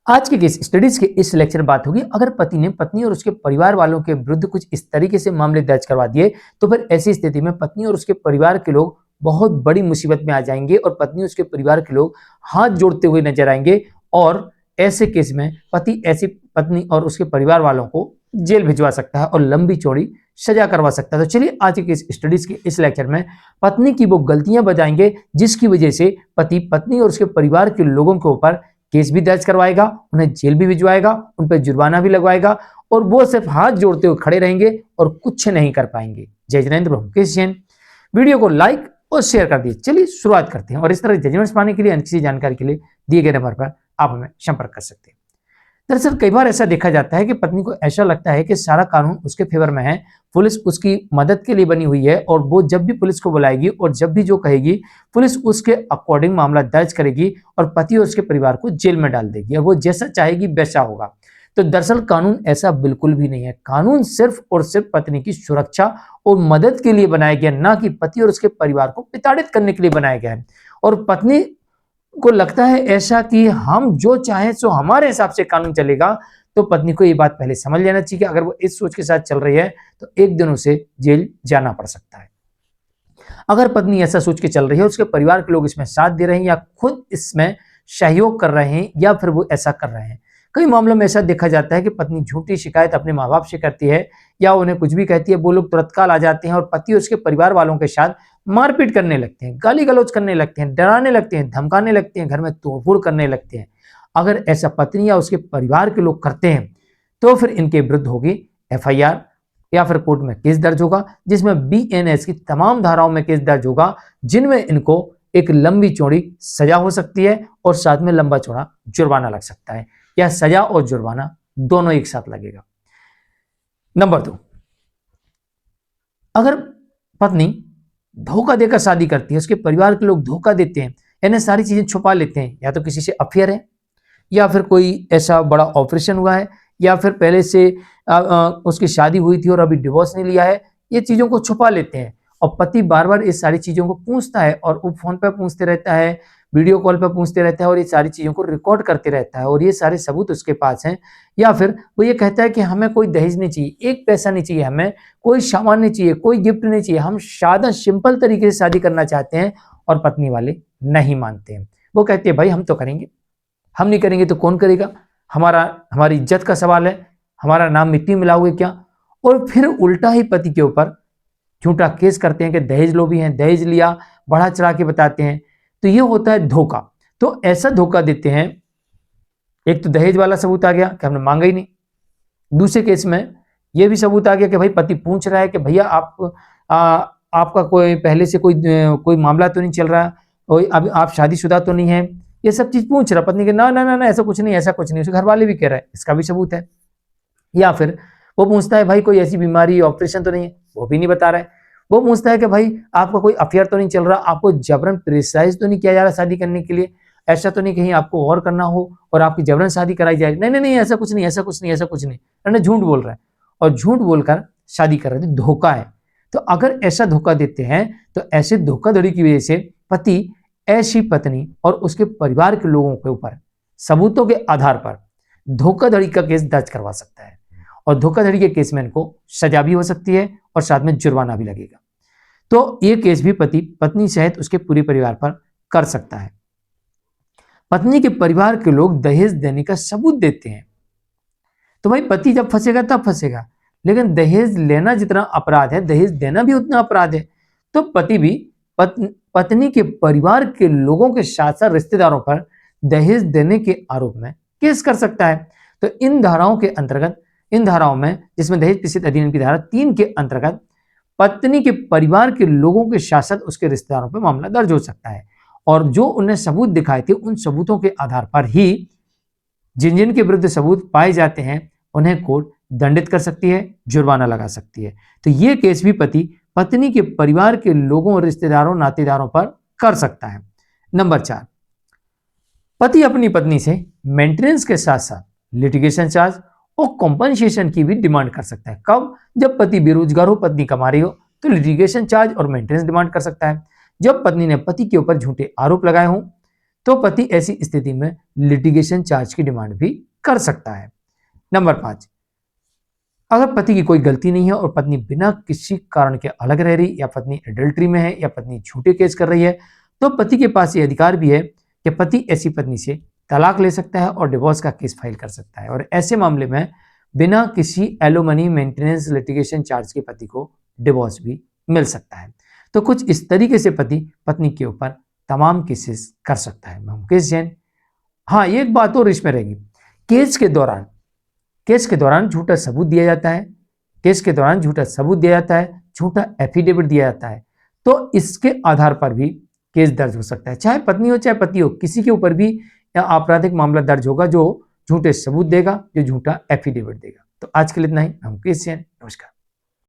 आज के case studies के इस लेक्चर में बात होगी, अगर पति ने पत्नी और उसके परिवार वालों के विरुद्ध कुछ इस तरीके से मामले दर्ज करवा दिए तो फिर ऐसी स्थिति में पत्नी और उसके परिवार के लोग बहुत बड़ी मुसीबत में आ जाएंगे और पत्नी और उसके परिवार के लोग हाथ जोड़ते हुए नजर आएंगे और ऐसे केस में पति ऐसी पत्नी और उसके परिवार वालों को जेल भिजवा सकता है और लंबी चौड़ी सजा करवा सकता है। तो चलिए आज के स्टडीज के इस लेक्चर में पत्नी की वो गलतियां बताएंगे जिसकी वजह से पति पत्नी और उसके परिवार के लोगों के ऊपर केस भी दर्ज करवाएगा, उन्हें जेल भी भिजवाएगा, उन पर जुर्माना भी लगवाएगा और वो सिर्फ हाथ जोड़ते हुए खड़े रहेंगे और कुछ नहीं कर पाएंगे। जय जिनेंद्र ब्रह्मकेश जैन। वीडियो को लाइक और शेयर कर दिए। चलिए शुरुआत करते हैं और इस तरह जजमेंट्स पाने के लिए किसी जानकारी के लिए दिए गए नंबर पर आप हमें संपर्क कर सकते हैं। दरअसल कई बार ऐसा देखा जाता है कि पत्नी को ऐसा लगता है कि सारा कानून उसके फेवर में है, पुलिस उसकी मदद के लिए बनी हुई है और वो जब भी पुलिस को बुलाएगी और जब भी जो कहेगी पुलिस उसके अकॉर्डिंग मामला दर्ज करेगी और पति और उसके परिवार को जेल में डाल देगी और वो जैसा चाहेगी वैसा होगा। तो दरअसल कानून ऐसा बिल्कुल भी नहीं है। कानून सिर्फ और सिर्फ पत्नी की सुरक्षा और मदद के लिए बनाया गया, ना कि पति और उसके परिवार को प्रताड़ित करने के लिए बनाया गया है। और पत्नी को लगता है ऐसा कि हम जो चाहें सो हमारे हिसाब से कानून चलेगा, तो पत्नी को ये बात पहले समझ लेना चाहिए कि अगर वो इस सोच के साथ चल रही है तो एक दिन उसे जेल जाना पड़ सकता है। अगर पत्नी ऐसा सोच के चल रही है, उसके परिवार के लोग इसमें साथ दे रहे हैं या खुद इसमें सहयोग कर रहे हैं या फिर वो ऐसा कर रहे हैं। कई मामलों में ऐसा देखा जाता है कि पत्नी झूठी शिकायत अपने माँ बाप से करती है या उन्हें कुछ भी कहती है, वो लोग तुरंतकाल आ जाते हैं और पति उसके परिवार वालों के साथ मारपीट करने लगते हैं, गाली गलौज करने लगते हैं, डराने लगते हैं, धमकाने लगते हैं, घर में तोड़फोड़ करने लगते हैं। अगर ऐसा पत्नी या उसके परिवार के लोग करते हैं तो फिर इनके विरुद्ध होगी FIR या फिर कोर्ट में केस दर्ज होगा, जिसमें BNS की तमाम धाराओं में केस दर्ज होगा, जिनमें इनको एक लंबी चौड़ी सजा हो सकती है और साथ में लंबा चौड़ा जुर्माना लग सकता है या सजा और जुर्माना दोनों एक साथ लगेगा। नंबर 2, अगर पत्नी धोखा देकर शादी करती है, उसके परिवार के लोग धोखा देते हैं, इन्हें सारी चीजें छुपा लेते हैं, या तो किसी से अफेयर है या फिर कोई ऐसा बड़ा ऑपरेशन हुआ है या फिर पहले से उसकी शादी हुई थी और अभी डिवोर्स नहीं लिया है, ये चीजों को छुपा लेते हैं और पति बार बार इस सारी चीजों को पूछता है और वो फोन पर पूछते रहता है, वीडियो कॉल पर पूछते रहता है और ये सारी चीजों को रिकॉर्ड करते रहता है और ये सारे सबूत उसके पास हैं। या फिर वो ये कहता है कि हमें कोई दहेज नहीं चाहिए, एक पैसा नहीं चाहिए, हमें कोई सामान नहीं चाहिए, कोई गिफ्ट नहीं चाहिए, हम सादा सिंपल तरीके से शादी करना चाहते हैं और पत्नी वाले नहीं मानते हैं। वो कहते हैं भाई हम तो करेंगे, हम नहीं करेंगे तो कौन करेगा, हमारी इज्जत का सवाल है, हमारा नाम मिट्टी मिलाओगे क्या। और फिर उल्टा ही पति के ऊपर झूठा केस करते हैं कि दहेज लोभी हैं, दहेज लिया, बढ़ा चढ़ा के बताते हैं। तो ये होता है धोखा। तो ऐसा धोखा देते हैं, एक तो दहेज वाला सबूत आ गया कि हमने मांगा ही नहीं, दूसरे केस में यह भी सबूत आ गया कि भाई पति पूछ रहा है कि भैया आपका कोई पहले से कोई मामला तो नहीं चल रहा, कोई अब आप शादीशुदा तो नहीं है, ये सब चीज पूछ रहा पत्नी के, ना ना ना ना ऐसा कुछ नहीं, ऐसा कुछ नहीं, उसके घर वाले भी कह रहे हैं, इसका भी सबूत है। या फिर वो पूछता है भाई कोई ऐसी बीमारी ऑपरेशन तो नहीं है, वो भी नहीं बता रहा है। वो पूछता है कि भाई आपका कोई अफेयर तो नहीं चल रहा, आपको जबरन प्रेशराइज तो नहीं किया जा रहा शादी करने के लिए, ऐसा तो नहीं कहीं आपको और करना हो और आपकी जबरन शादी कराई जाए, नहीं नहीं नहीं ऐसा कुछ नहीं, ऐसा कुछ नहीं, ऐसा कुछ नहीं, अरे झूठ बोल रहा है और झूठ बोलकर शादी कर रहे थे, धोखा है। तो अगर ऐसा धोखा देते हैं तो ऐसे धोखाधड़ी की वजह से पति ऐसी पत्नी और उसके परिवार के लोगों के ऊपर सबूतों के आधार पर धोखाधड़ी का केस दर्ज करवा सकता है और धोखाधड़ी के केस में इनको सजा भी हो सकती है और साथ में जुर्माना भी लगेगा। तो ये केस भी पति पत्नी सहित उसके पूरे परिवार पर कर सकता है। पत्नी के परिवार के लोग दहेज देने का सबूत देते हैं, तो भाई पति जब फंसेगा तब फंसेगा, लेकिन दहेज लेना जितना अपराध है दहेज देना भी उतना अपराध है। तो पति भी पत्नी के परिवार के लोगों के साथ साथ रिश्तेदारों पर दहेज देने के आरोप में केस कर सकता है। तो इन धाराओं के अंतर्गत, इन धाराओं में जिसमें दहेज प्रतिशत अधिनियम की धारा 3 के अंतर्गत पत्नी के परिवार के लोगों के साथ साथ उसके रिश्तेदारों पर मामला दर्ज हो सकता है और जो उन्हें सबूत दिखाए थे उन सबूतों के आधार पर ही जिन जिन के विरुद्ध सबूत पाए जाते हैं उन्हें कोर्ट दंडित कर सकती है, जुर्माना लगा सकती है। तो ये केस भी पति पत्नी के परिवार के लोगों, रिश्तेदारों, नातेदारों पर कर सकता है। नंबर 4, पति अपनी पत्नी से मेंटेनेंस के साथ साथ लिटिगेशन चार्ज और कॉम्पनसेशन की भी डिमांड कर सकता है। कब? जब पति बेरोजगार हो, पत्नी कमा रही हो, तो लिटिगेशन चार्ज और मेंटेनेंस डिमांड कर सकता है। जब पत्नी ने पति के ऊपर झूठे आरोप लगाए हों तो पति ऐसी स्थिति में लिटिगेशन चार्ज की डिमांड भी कर सकता है। नंबर 5, अगर पति की कोई गलती नहीं है और पत्नी बिना किसी कारण के अलग रह रही, या पत्नी एडल्ट्री में है, या पत्नी झूठे केस कर रही है, तो पति के पास ये अधिकार भी है कि पति ऐसी पत्नी से तलाक ले सकता है और डिवोर्स का केस फाइल कर सकता है। और ऐसे मामले में बिना किसी एलोमनी मेंटेनेंस लिटिगेशन चार्ज के पति को डिवोर्स भी मिल सकता है। तो कुछ इस तरीके से पति पत्नी के ऊपर तमाम केसेस कर सकता है। मुकेश जैन। हाँ, ये एक बात और इसमें रहेगी, केस के दौरान झूठा सबूत दिया जाता है, झूठा एफिडेविट दिया जाता है, तो इसके आधार पर भी केस दर्ज हो सकता है। चाहे पत्नी हो चाहे पति हो, किसी के ऊपर भी आपराधिक मामला दर्ज होगा जो झूठे सबूत देगा, जो झूठा एफिडेविट देगा। तो आज के लिए इतना ही। मुकेश जैन, नमस्कार।